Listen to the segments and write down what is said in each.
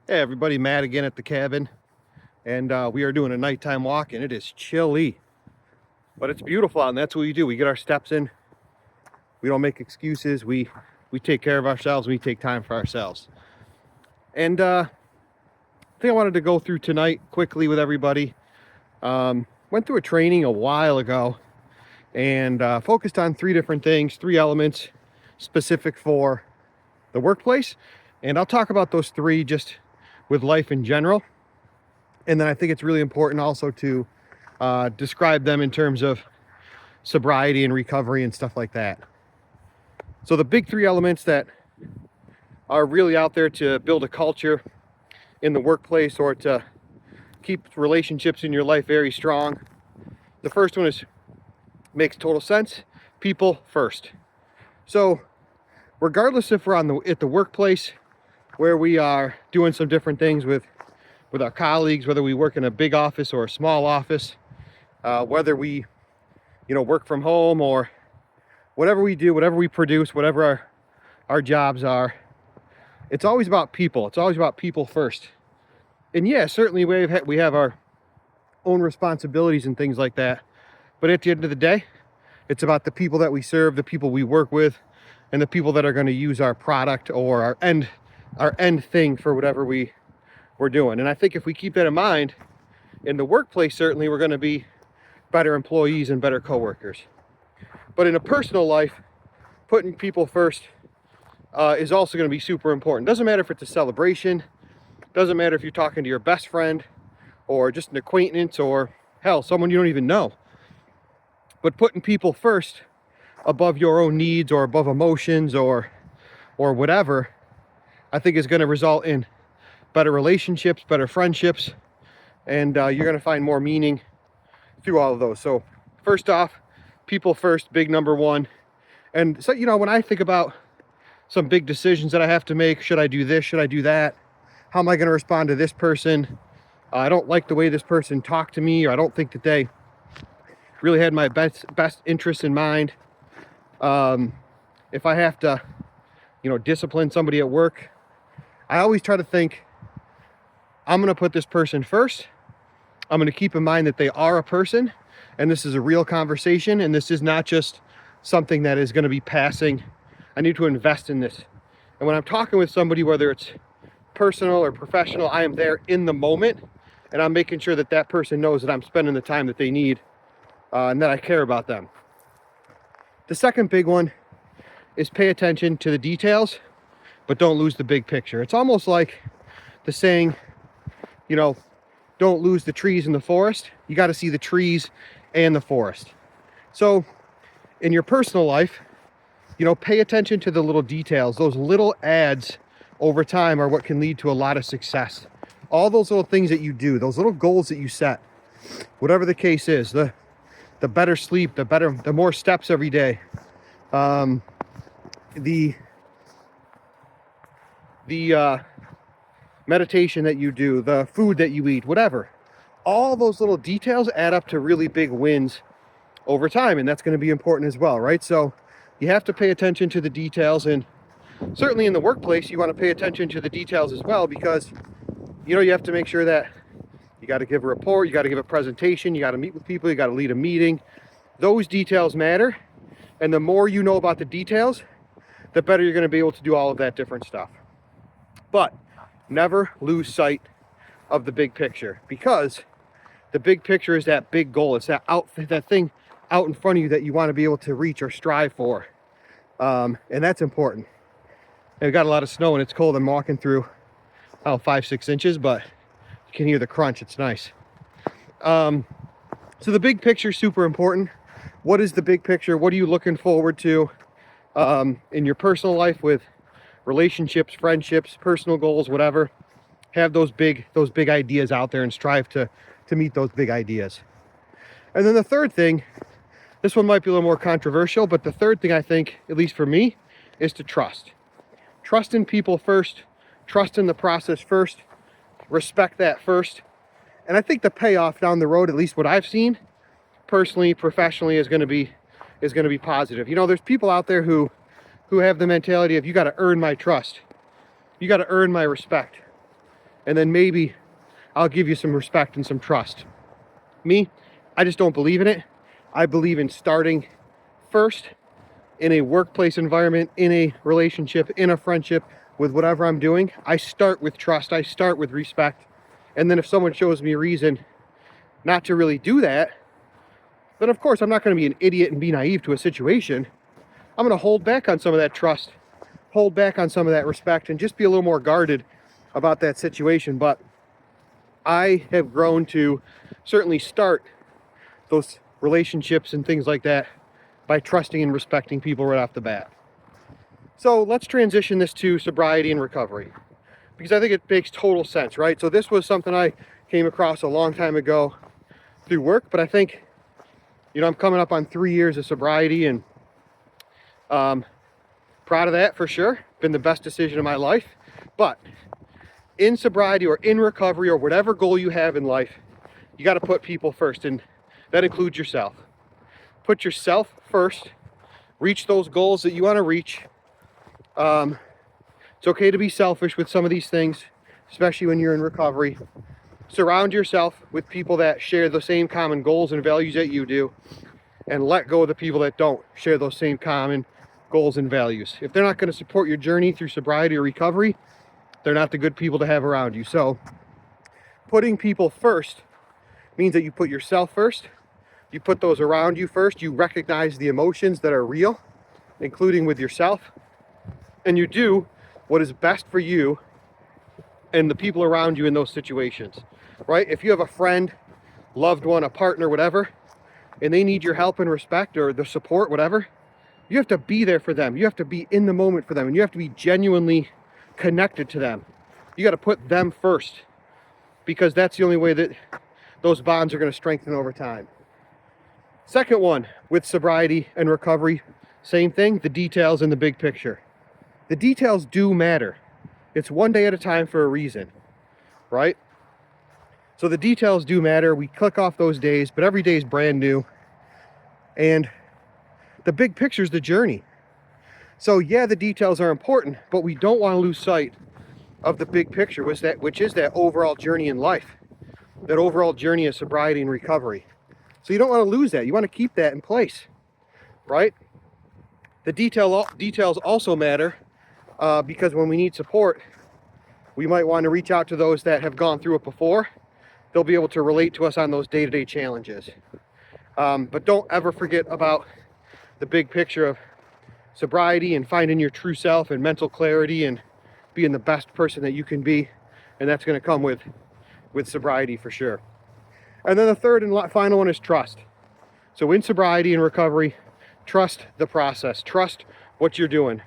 Hey everybody, Matt again at the cabin, and we are doing a nighttime walk, and it is chilly, but it's beautiful out, and that's what we do. We get our steps in. We don't make excuses. We take care of ourselves. We take time for ourselves. And I think I wanted to go through tonight quickly with everybody. Went through a training a while ago, and focused on 3 different things, 3 elements specific for the workplace, and I'll talk about those 3 just with life in general. And then I think it's really important also to describe them in terms of sobriety and recovery and stuff like that. So the big 3 elements that are really out there to build a culture in the workplace or to keep relationships in your life very strong. The first one makes total sense. People first. So regardless if we're at the workplace where we are doing some different things with our colleagues, whether we work in a big office or a small office, whether we work from home or whatever we do, whatever we produce, whatever our jobs are, it's always about people. It's always about people first. And yeah, certainly we have our own responsibilities and things like that, but at the end of the day, it's about the people that we serve, the people we work with, and the people that are going to use our product or our end thing for whatever we're doing. And I think if we keep that in mind in the workplace, certainly we're going to be better employees and better coworkers. But in a personal life, putting people first is also going to be super important. Doesn't matter if it's a celebration, doesn't matter if you're talking to your best friend or just an acquaintance or hell, someone you don't even know. But putting people first above your own needs or above emotions or whatever, I think is going to result in better relationships, better friendships, and you're going to find more meaning through all of those. So first off, people first, big number 1. And so, when I think about some big decisions that I have to make, should I do this, should I do that, how am I going to respond to this person, I don't like the way this person talked to me, or I don't think that they really had my best interests in mind. If I have to discipline somebody at work, I always try to think, I'm going to put this person first. I'm going to keep in mind that they are a person, and this is a real conversation, and this is not just something that is going to be passing. I need to invest in this. And when I'm talking with somebody, whether it's personal or professional, I am there in the moment, and I'm making sure that that person knows that I'm spending the time that they need and that I care about them. The second big one is pay attention to the details, but don't lose the big picture. It's almost like the saying, don't lose the trees in the forest. You got to see the trees and the forest. So in your personal life, pay attention to the little details. Those little ads over time are what can lead to a lot of success. All those little things that you do, those little goals that you set, whatever the case is, the better sleep, the more steps every day, the meditation that you do, the food that you eat, whatever. All those little details add up to really big wins over time, and that's going to be important as well, right? So you have to pay attention to the details, and certainly in the workplace, you want to pay attention to the details as well, because you have to make sure that you got to give a report, you got to give a presentation, you got to meet with people, you got to lead a meeting. Those details matter, and the more you know about the details, the better you're going to be able to do all of that different stuff. But never lose sight of the big picture, because the big picture is that big goal. It's that thing out in front of you that you want to be able to reach or strive for, and that's important. And we've got a lot of snow and it's cold. I'm walking through 5-6 inches, but you can hear the crunch. It's nice. So the big picture is super important. What is the big picture? What are you looking forward to in your personal life with relationships, friendships, personal goals, whatever? Have those big ideas out there and strive to meet those big ideas. And then the third thing, this one might be a little more controversial, but the third thing I think, at least for me, is to trust. Trust in people first, trust in the process first, respect that first. And I think the payoff down the road, at least what I've seen, personally, professionally, is going to be positive. There's people out there who have the mentality of, you got to earn my trust, you got to earn my respect. and then maybe I'll give you some respect and some trust. Me, I just don't believe in it. I believe in starting first in a workplace environment, in a relationship, in a friendship, with whatever I'm doing. I start with trust, I start with respect. And then if someone shows me a reason not to really do that, then of course I'm not going to be an idiot and be naive to a situation. I'm going to hold back on some of that trust, hold back on some of that respect, and just be a little more guarded about that situation. But I have grown to certainly start those relationships and things like that by trusting and respecting people right off the bat. So let's transition this to sobriety and recovery, because I think it makes total sense, right? So this was something I came across a long time ago through work, but I think, I'm coming up on 3 years of sobriety, and proud of that for sure. Been the best decision of my life. But in sobriety or in recovery or whatever goal you have in life, you got to put people first, and that includes yourself. Put yourself first, reach those goals that you want to reach. It's okay to be selfish with some of these things, especially when you're in recovery. Surround yourself with people that share the same common goals and values that you do, and let go of the people that don't share those same common goals and values. If they're not going to support your journey through sobriety or recovery, they're not the good people to have around you. So putting people first means that you put yourself first, you put those around you first, you recognize the emotions that are real, including with yourself, and you do what is best for you and the people around you in those situations, right? If you have a friend, loved one, a partner, whatever, and they need your help and respect or the support, whatever, you have to be there for them. You have to be in the moment for them, and you have to be genuinely connected to them. You got to put them first, because that's the only way that those bonds are going to strengthen over time. Second one, with sobriety and recovery, same thing, the details in the big picture. The details do matter. It's one day at a time for a reason, right? So the details do matter. We click off those days, but every day is brand new. And the big picture is the journey. So yeah, the details are important, but we don't want to lose sight of the big picture, which is that overall journey in life, that overall journey of sobriety and recovery. So you don't want to lose that. You want to keep that in place, right? The details also matter because when we need support, we might want to reach out to those that have gone through it before. They'll be able to relate to us on those day-to-day challenges. But don't ever forget about the big picture of sobriety and finding your true self and mental clarity and being the best person that you can be. And that's going to come with sobriety for sure. And then the third and final one is trust. So in sobriety and recovery, trust the process. Trust what you're doing.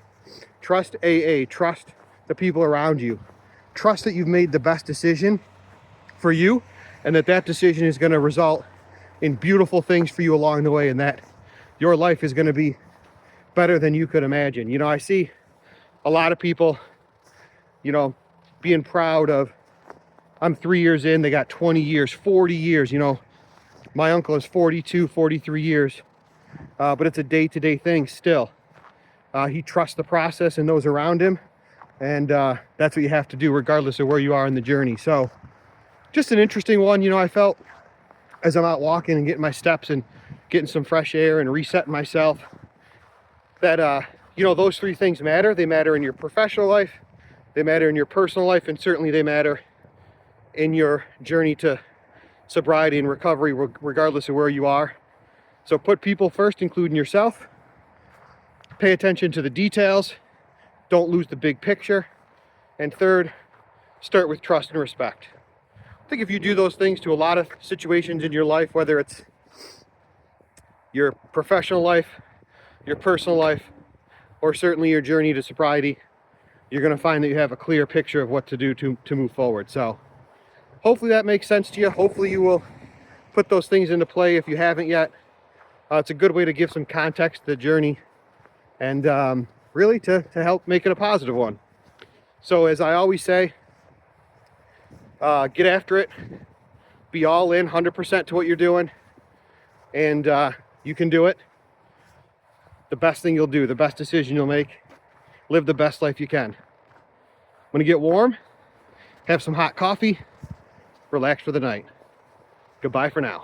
Trust AA. Trust the people around you. Trust that you've made the best decision for you, and that decision is going to result in beautiful things for you along the way, and that your life is going to be better than you could imagine. I see a lot of people, being proud of, I'm 3 years in, they got 20 years, 40 years. My uncle is 42, 43 years, but it's a day-to-day thing still. He trusts the process and those around him, and that's what you have to do regardless of where you are in the journey. So just an interesting one. I felt as I'm out walking and getting my steps and getting some fresh air and resetting myself that those three things matter. They matter in your professional life, they matter in your personal life, and certainly they matter in your journey to sobriety and recovery, regardless of where you are. So put people first, including yourself. Pay attention to the details. Don't lose the big picture. And third, start with trust and respect. I think if you do those things to a lot of situations in your life, whether it's your professional life, your personal life, or certainly your journey to sobriety, you're going to find that you have a clear picture of what to do to move forward. So hopefully that makes sense to you. Hopefully you will put those things into play if you haven't yet. It's a good way to give some context to the journey and really to help make it a positive one. So as I always say, get after it. Be all in, 100% to what you're doing. And you can do it. The best thing you'll do, the best decision you'll make, live the best life you can. When you get warm, have some hot coffee, relax for the night. Goodbye for now.